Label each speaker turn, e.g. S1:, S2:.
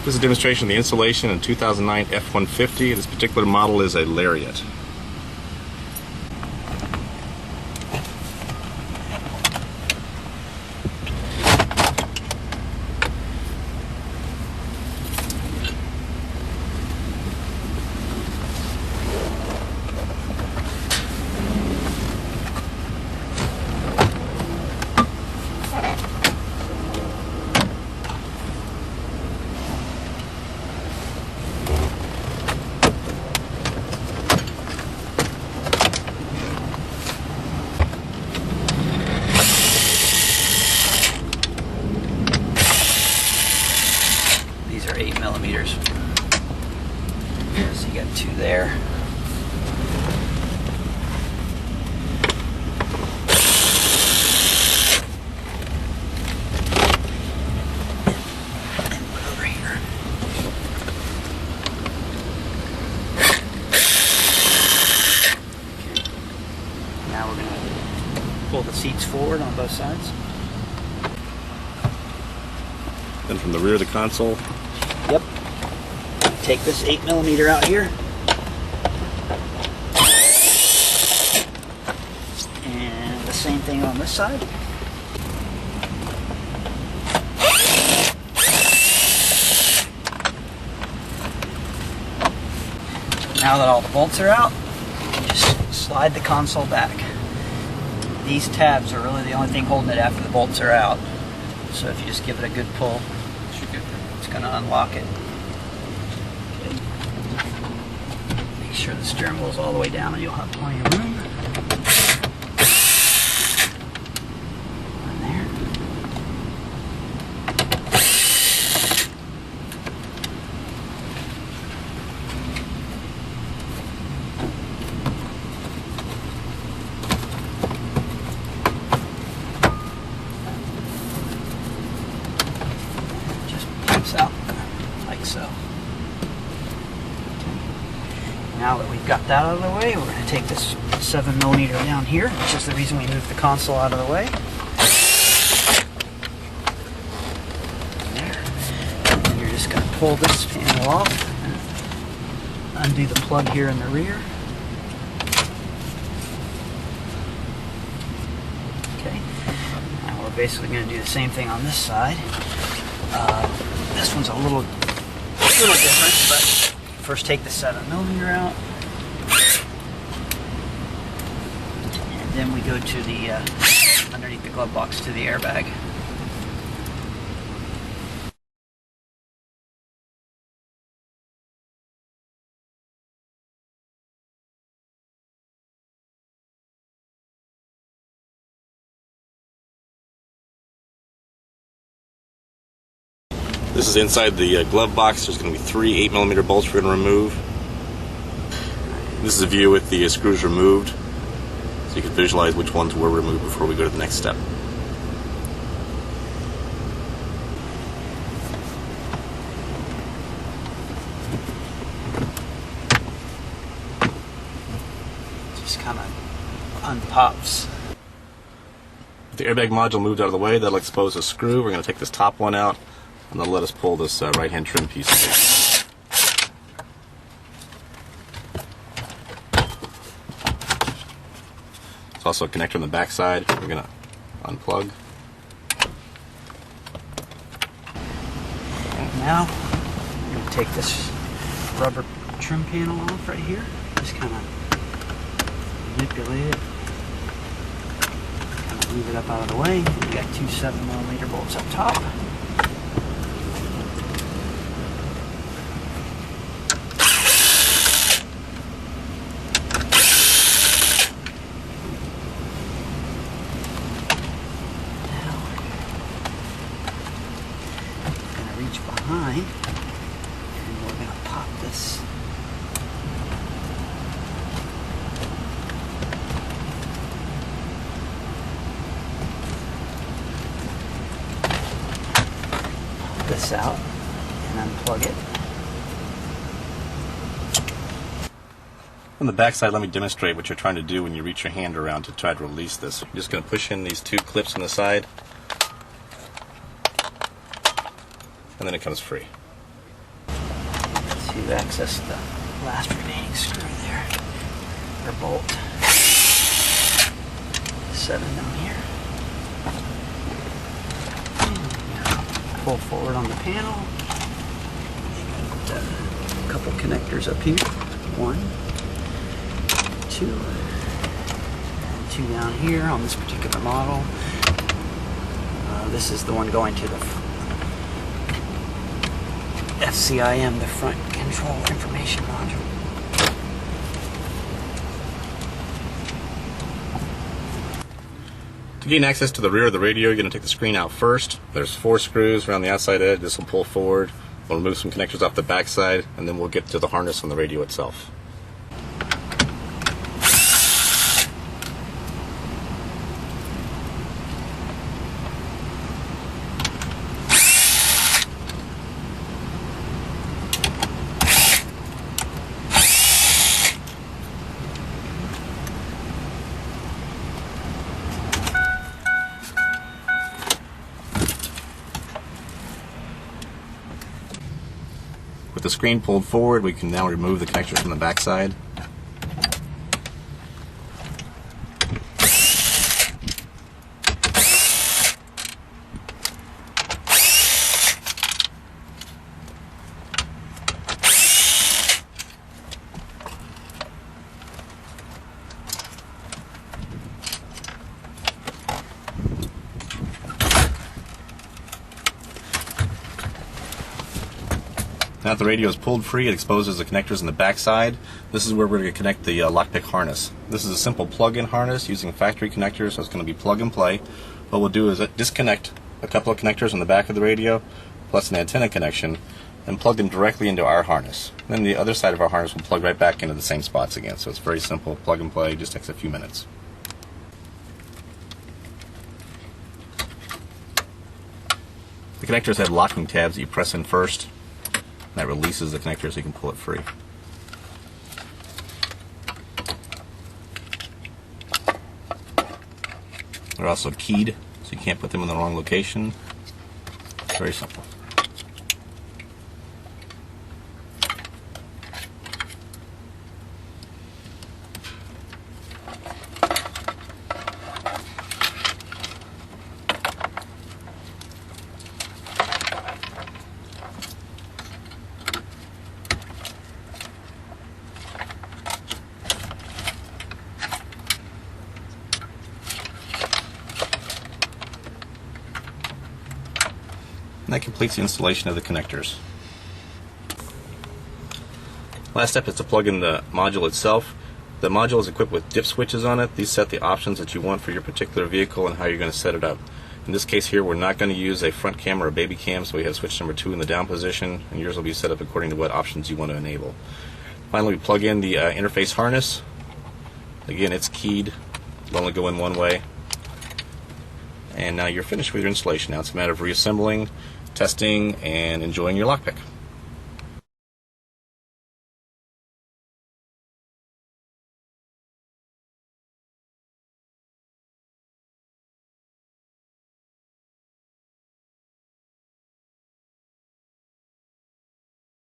S1: This is a demonstration of the installation in 2009 F-150. This particular model is a Lariat.
S2: These are 8mm. So you got two there. And one over here. Okay. Now we're going to pull the seats forward on both sides.
S1: Then from the rear of the console.
S2: Yep. Take this 8mm out here. And the same thing on this side. Now that all the bolts are out, just slide the console back. These tabs are really the only thing holding it after the bolts are out. So if you just give it a good pull, it's going to unlock it. Okay. Make sure the steering wheel is all the way down and you'll have plenty of room. One there. Out like so. Now that we've got that out of the way, we're going to take this 7mm down here, which is the reason we moved the console out of the way. There. And you're just going to pull this panel off and undo the plug here in the rear. Okay. Now we're basically going to do the same thing on this side. This one's a little different, but first take the 7mm out, and then we go to the underneath the glove box to the airbag.
S1: This is inside the glove box. There's going to be 3 8mm bolts we're going to remove. This is a view with the screws removed, so you can visualize which ones were removed before we go to the next step.
S2: Just kind of unpops.
S1: With the airbag module moved out of the way, that'll expose a screw. We're going to take this top one out, and they'll let us pull this right-hand trim piece away. There's also a connector on the back side. We're going to unplug.
S2: And now I'm going to take this rubber trim panel off right here. Just kind of manipulate it. Kind of move it up out of the way. We got 2 7mm bolts up top. Reach behind, and we're going to pop this out and unplug it.
S1: On the back side, let me demonstrate what you're trying to do when you reach your hand around to try to release this. You're just going to push in these 2 clips on the side, and then it comes free.
S2: to access the last remaining screw there, or bolt. 7 down here. Pull forward on the panel. Got a couple connectors up here. 1, 2, and 2 down here on this particular model. This is the one going to the FCIM, the front control information module.
S1: To gain access to the rear of the radio, you're going to take the screen out first. There's 4 screws around the outside edge. This will pull forward. We'll remove some connectors off the back side, and then we'll get to the harness on the radio itself. With the screen pulled forward, we can now remove the connectors from the back side. Now that the radio is pulled free, it exposes the connectors in the back side. This is where we're going to connect the Lockpick harness. This is a simple plug-in harness using factory connectors, so it's going to be plug and play. What we'll do is disconnect a couple of connectors on the back of the radio, plus an antenna connection, and plug them directly into our harness. Then the other side of our harness will plug right back into the same spots again. So it's very simple, plug and play, just takes a few minutes. The connectors have locking tabs that you press in first. That releases the connector so you can pull it free. They're also keyed, so you can't put them in the wrong location. Very simple. And that completes the installation of the connectors. Last step is to plug in the module itself. The module is equipped with dip switches on it. These set the options that you want for your particular vehicle and how you're going to set it up. In this case here, we're not going to use a front cam or a baby cam, so we have switch number 2 in the down position, and yours will be set up according to what options you want to enable. Finally, we plug in the interface harness. Again, it's keyed. It'll only go in one way. And now you're finished with your installation. Now it's a matter of reassembling, testing, and enjoying your Lockpick.